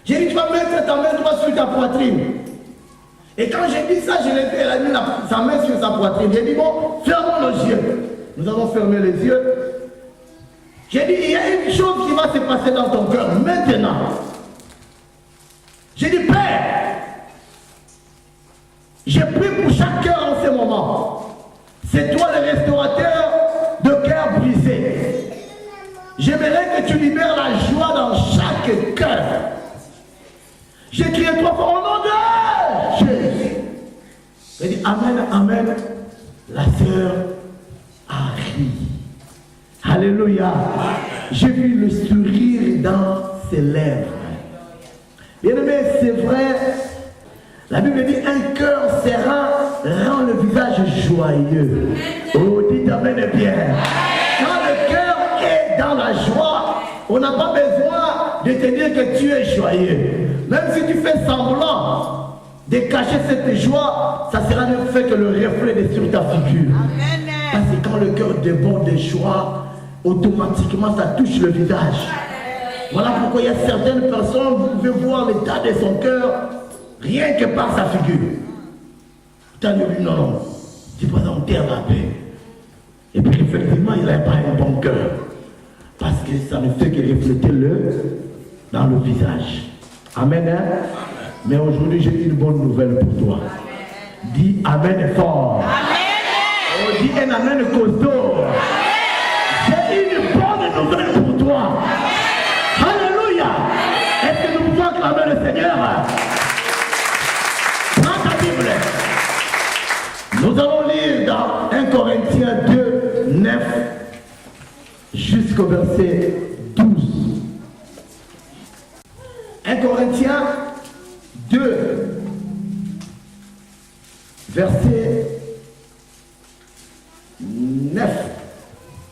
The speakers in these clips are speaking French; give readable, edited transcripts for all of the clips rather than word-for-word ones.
J'ai dit, tu vas mettre ta main droite sur ta poitrine. Et quand j'ai dit ça, je l'ai fait, elle a mis sa main sur sa poitrine. J'ai dit, bon, fermons nos yeux. Nous avons fermé les yeux. J'ai dit, il y a une chose qui va se passer dans ton cœur maintenant. J'ai dit, Père, j'ai pris pour chaque cœur en ce moment. C'est toi le restaurateur de cœur brisé. J'aimerais que tu libères la joie dans chaque cœur. J'ai crié trois fois au nom de Jésus. J'ai dit Amen, Amen. La sœur a ri. Alléluia. J'ai vu le sourire dans ses lèvres. Bien aimé, c'est vrai. La Bible dit un cœur serein rend le visage joyeux. Oh, dites Amen bien. Quand le cœur est dans la joie, on n'a pas besoin de te dire que tu es joyeux. Même si tu fais semblant de cacher cette joie, ça sera le fait que le reflet est sur ta figure. Amen. Parce que quand le cœur déborde de joie, automatiquement ça touche le visage. Voilà pourquoi il y a certaines personnes, vous pouvez voir l'état de son cœur rien que par sa figure. Tu as dit non, non, tu vas en terre la paix. Et puis effectivement, il n'a pas un bon cœur. Parce que ça ne fait que refléter dans le visage. Amen. Hein? Mais aujourd'hui, j'ai une bonne nouvelle pour toi. Amen. Dis Amen fort. Amen. Oh, dis un Amen costaud. J'ai une bonne nouvelle pour toi. Amen. Alléluia. Est-ce que nous pouvons acclamer le Seigneur? Prends ta Bible. Nous allons lire dans 1 Corinthiens 2, 9 jusqu'au verset 12. 1 Corinthiens 2, verset 9.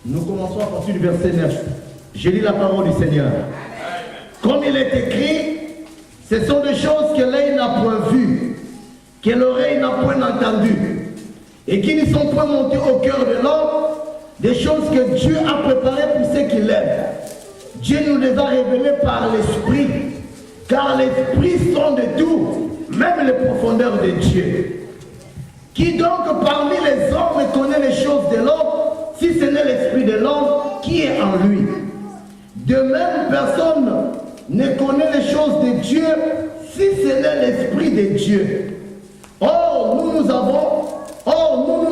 Nous commençons à partir du verset 9. Je lis la parole du Seigneur. Comme il est écrit, ce sont des choses que l'œil n'a point vues, que l'oreille n'a point entendues, et qui ne sont point montées au cœur de l'homme, des choses que Dieu a préparées pour ceux qui l'aiment. Dieu nous les a révélées par l'Esprit, car l'Esprit sonde de tout, même les profondeurs de Dieu. Qui donc parmi les hommes connaît les choses de l'homme, si ce n'est l'Esprit de l'homme qui est en lui? De même, personne ne connaît les choses de Dieu, si ce n'est l'Esprit de Dieu. Or, nous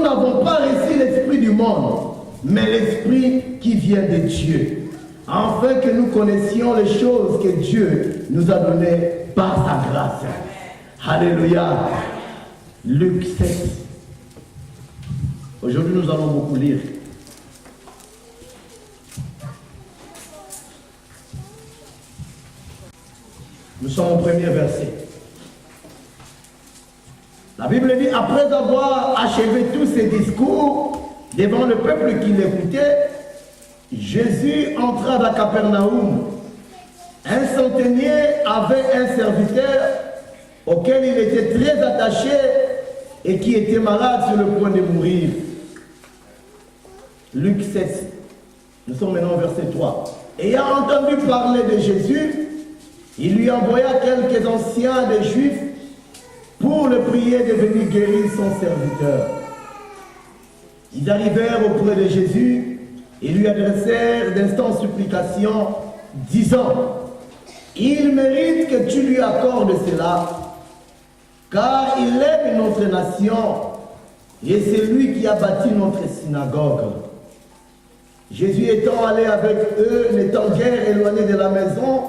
n'avons pas reçu l'Esprit du monde, mais l'Esprit qui vient de Dieu, afin que nous connaissions les choses que Dieu nous a données par sa grâce. Alléluia. Luc 7. Aujourd'hui, nous allons beaucoup lire. Nous sommes au premier verset. La Bible dit, après avoir achevé tous ses discours devant le peuple qui l'écoutait, Jésus entra dans Capernaum. Un centenier avait un serviteur auquel il était très attaché et qui était malade sur le point de mourir. Luc 7. Nous sommes maintenant au verset 3. Ayant entendu parler de Jésus, il lui envoya quelques anciens des Juifs pour le prier de venir guérir son serviteur. Ils arrivèrent auprès de Jésus et lui adressèrent d'instantes supplications, disant, « Il mérite que tu lui accordes cela, car il aime notre nation, et c'est lui qui a bâti notre synagogue. » Jésus étant allé avec eux, n'étant guère éloigné de la maison,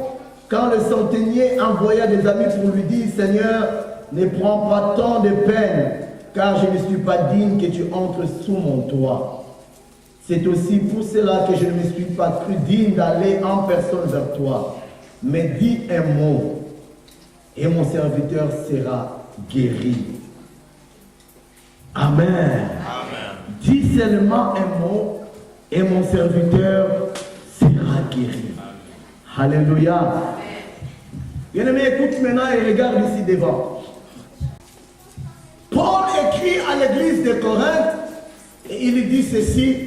quand le centenier envoya des amis pour lui dire, « Seigneur, ne prends pas tant de peine, car je ne suis pas digne que tu entres sous mon toit. C'est aussi pour cela que je ne me suis pas cru digne d'aller en personne vers toi. Mais dis un mot, et mon serviteur sera guéri. » Amen. Amen. Dis seulement un mot, et mon serviteur sera guéri. Amen. Alléluia. Bien-aimé, écoute maintenant et regarde ici devant. Paul écrit à l'église de Corinthe et il dit ceci.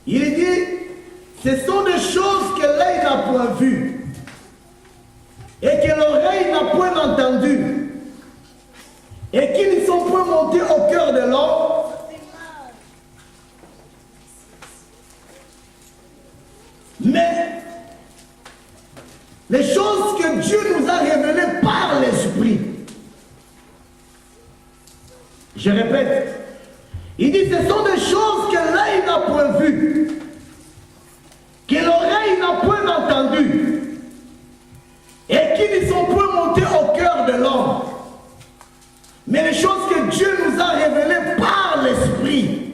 Il dit, ce sont des choses que l'œil n'a point vues, point entendus et qui ne sont point montés au cœur de l'homme, mais les choses que Dieu nous a révélées par l'Esprit. Je répète, il dit ce sont des choses que l'œil n'a point vues, que l'oreille n'a point entendues, et qui ne sont point montées au cœur de l'homme. Mais les choses que Dieu nous a révélées par l'Esprit.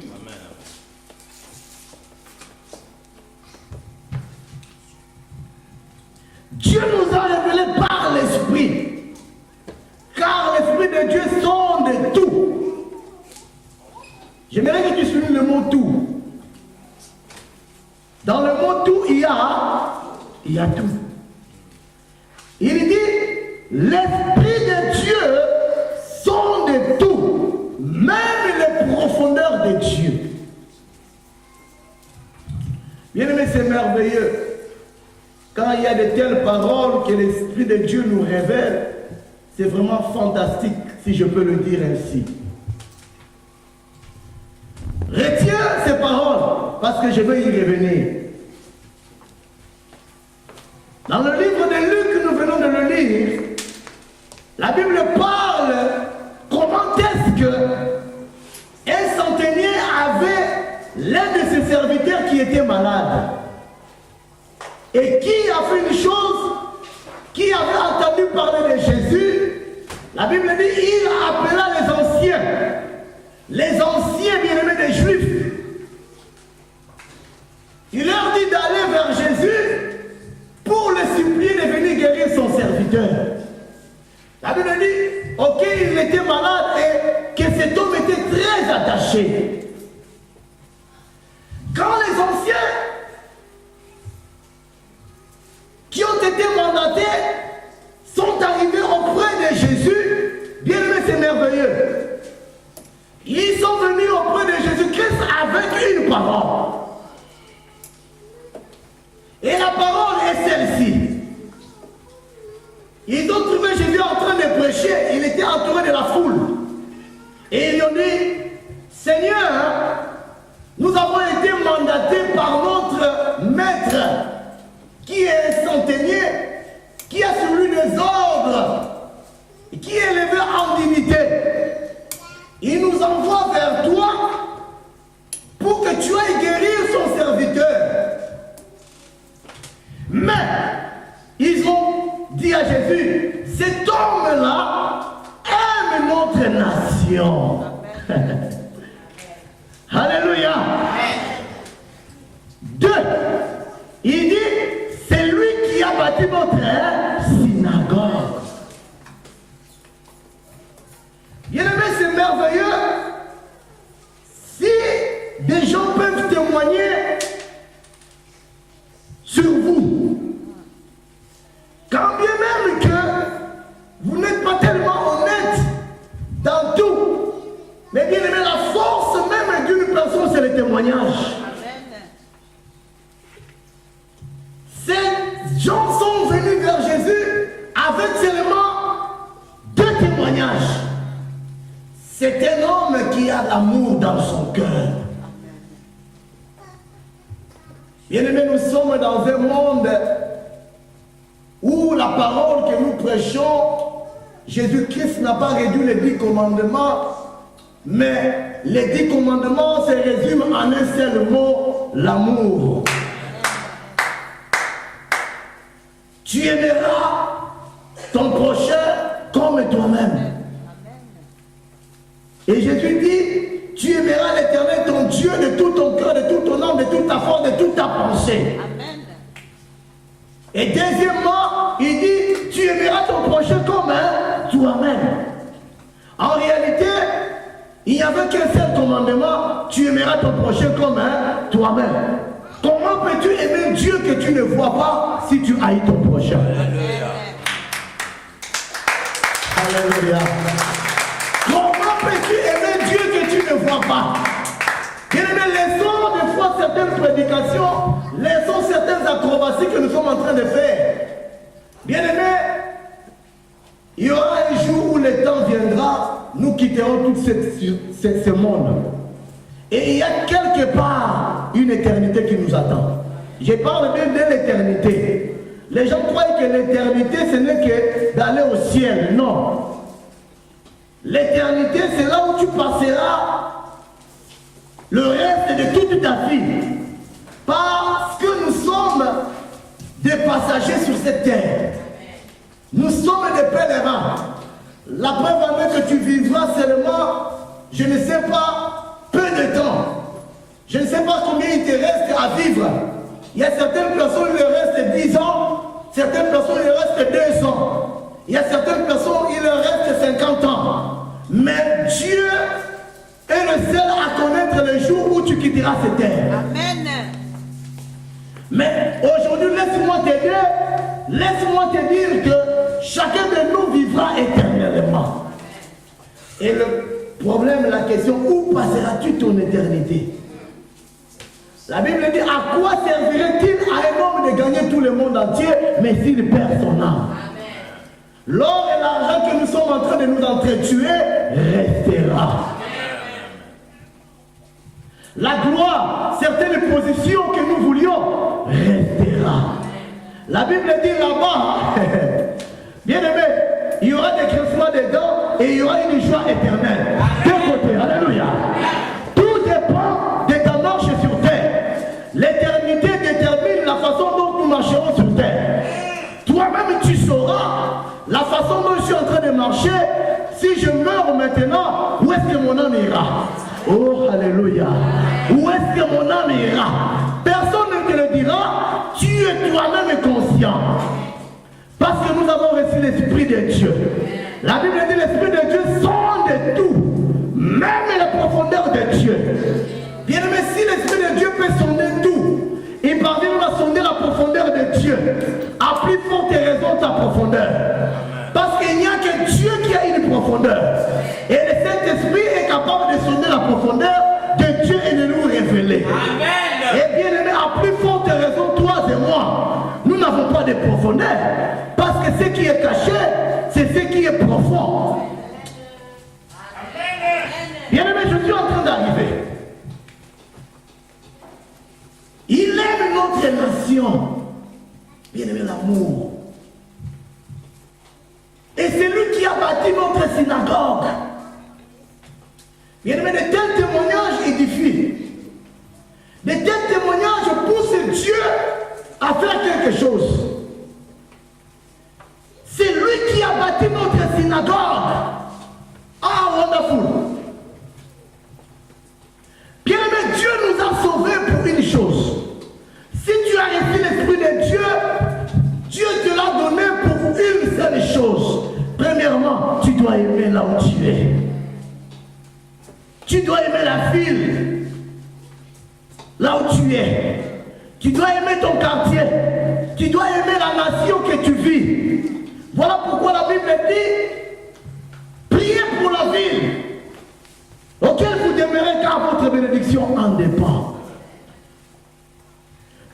Dieu nous a révélé par l'Esprit, car l'Esprit de Dieu sonde tout. J'aimerais que tu soulignes le mot tout. Dans le mot tout, il y a tout. Il dit, l'Esprit de Dieu sonde tout, même les profondeurs de Dieu. Bien-aimés, c'est merveilleux. Quand il y a de telles paroles que l'Esprit de Dieu nous révèle, c'est vraiment fantastique, si je peux le dire ainsi. Retiens ces paroles, parce que je vais y revenir. Dans le livre de Luc, nous venons de le lire, la Bible parle comment est-ce qu'un centenier avait l'un de ses serviteurs qui était malade. Et qui a fait une chose, qui avait entendu parler de Jésus, la Bible dit, il appela les anciens bien-aimés des Juifs. Il leur dit d'aller vers Jésus pour le supplier de venir guérir son serviteur. La Bible dit, ok, il était malade et que cet homme était très attaché. Quand les anciens qui ont été mandatés sont arrivés auprès de Jésus, bien aimé, c'est merveilleux. Ils sont venus auprès de Jésus-Christ avec une parole. Et la parole est celle-ci. Ils ont trouvé Jésus en train de prêcher, il était entouré de la foule. Et ils ont dit, Seigneur, nous avons été mandatés par notre maître, qui est centenier, qui a sur lui des ordres, qui est élevé en dignité. Il nous envoie vers toi pour que tu ailles guérir son serviteur. Mais ils ont dit à Jésus, cet homme-là aime notre nation. Alléluia. Deux, il dit, c'est lui qui a bâti notre synagogue. Bien-aimé, c'est merveilleux. Si des gens peuvent témoigner sur vous, quand bien même que vous n'êtes pas tellement honnête dans tout, mais bien-aimé, la force même d'une personne, c'est le témoignage. Ces gens sont venus vers Jésus avec seulement deux témoignages. C'est un homme qui a l'amour dans son cœur. Bien-aimés, nous sommes dans un monde où la parole que nous prêchons, Jésus-Christ n'a pas réduit les 10 commandements, mais les 10 commandements se résument en un seul mot, l'amour. Tu aimeras ton prochain comme toi-même. Et Jésus dit, tu aimeras l'Éternel, ton Dieu, de tout ton cœur, de tout ton âme, de toute ta force, de toute ta pensée. Amen. Et deuxièmement, il dit, tu aimeras ton prochain comme toi-même. En réalité, il n'y avait qu'un seul commandement, tu aimeras ton prochain comme toi-même. Comment peux-tu aimer Dieu que tu ne vois pas si tu haïs ton prochain? Alléluia. Comment peux-tu aimer Dieu que tu ne vois pas? Bien-aimés, laissons des fois certaines prédications, laissons certaines acrobaties que nous sommes en train de faire. Bien-aimés, il y aura nous quitterons tout ce monde. Et il y a quelque part une éternité qui nous attend. Je parle bien de l'éternité. Les gens croient que l'éternité, ce n'est que d'aller au ciel. Non. L'éternité, c'est là où tu passeras le reste de toute ta vie. Parce que nous sommes des passagers sur cette terre. Nous sommes des pèlerins. La première année que tu vivras seulement, je ne sais pas, peu de temps. Je ne sais pas combien il te reste à vivre. Il y a certaines personnes, il leur reste 10 ans. Certaines personnes, il leur reste 2 ans. Il y a certaines personnes, il leur reste 50 ans. Mais Dieu est le seul à connaître le jour où tu quitteras cette terre. Amen. Mais aujourd'hui, laisse-moi te dire que chacun de nous vivra éternellement. Et le problème, la question, où passeras-tu ton éternité? La Bible dit, à quoi servirait-il à un homme de gagner tout le monde entier, mais s'il perd son âme? L'or et l'argent que nous sommes en train de nous entretuer restera. La gloire, certaines positions que nous voulions, restera. La Bible dit là-bas, bien aimé, il y aura des grincements des dents et il y aura une joie éternelle. Deux côtés, alléluia. Tout dépend de ta marche sur terre. L'éternité détermine la façon dont nous marcherons sur terre. Toi-même, tu sauras la façon dont je suis en train de marcher. Si je meurs maintenant, où est-ce que mon âme ira? Oh, alléluia. Où est-ce que mon âme ira? Personne ne te le dira. Tu es toi-même conscient. Parce que nous avons reçu l'Esprit de Dieu. La Bible dit l'Esprit de Dieu sonde tout. Même les profondeurs de Dieu. Bien aimé, si l'Esprit de Dieu peut sonder tout, il parvient à sonder la profondeur de Dieu. À plus forte raison ta profondeur. Parce qu'il n'y a que Dieu qui a une profondeur. Et le Saint-Esprit est capable de sonder la profondeur de Dieu et de nous révéler. Amen. Et bien aimé, à plus forte raison, toi et moi, nous n'avons pas de profondeur. Parce que ce qui est caché, c'est ce qui est profond. Bien aimé, je suis en train d'arriver. Il aime notre nation. Bien aimé, l'amour. Et c'est lui qui a bâti notre synagogue. Bien aimé, de tels témoignages édifient. De tels témoignages poussent Dieu à faire quelque chose. C'est lui qui a bâti notre synagogue. Ah, wonderful. Bien aimé, Dieu nous a sauvés pour une chose. Si tu as reçu l'Esprit de Dieu, Dieu te l'a donné pour une seule chose. Premièrement, tu dois aimer là où tu es. Tu dois aimer la ville là où tu es. Tu dois aimer ton quartier. Tu dois aimer la nation que tu vis. Voilà pourquoi la Bible dit, priez pour la ville auquel vous demeurez car votre bénédiction en dépend.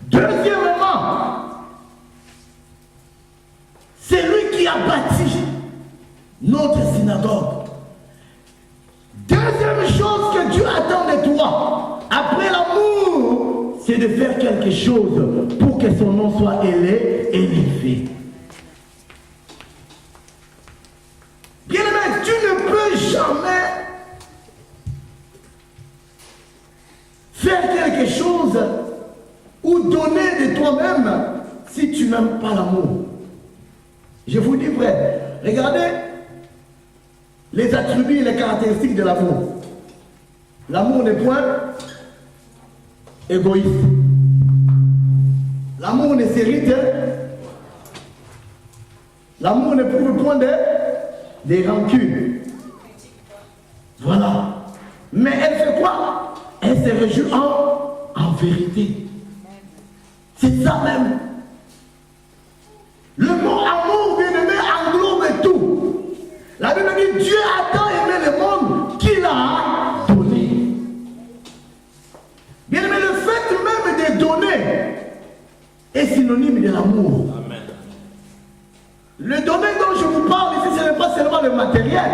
Deuxièmement, c'est lui qui a bâti notre synagogue. Deuxième chose que Dieu attend de toi, après l'amour, c'est de faire quelque chose pour que son nom soit élevé. Bien aimé, tu ne peux jamais faire quelque chose ou donner de toi-même si tu n'aimes pas l'amour. Je vous dis vrai, regardez les attributs et les caractéristiques de l'amour. L'amour n'est point égoïste. L'amour ne s'hérite. L'amour ne prouve point des rancunes. Voilà. Mais elle fait quoi? Elle se réjouit en vérité. C'est ça même. Le mot amour, bien aimé, englobe tout. La Bible dit Dieu a tant aimé le monde qu'il a donné. Bien aimé, le fait même de donner est synonyme de l'amour. Le donner dont je vous parle ici, ce n'est pas seulement le matériel.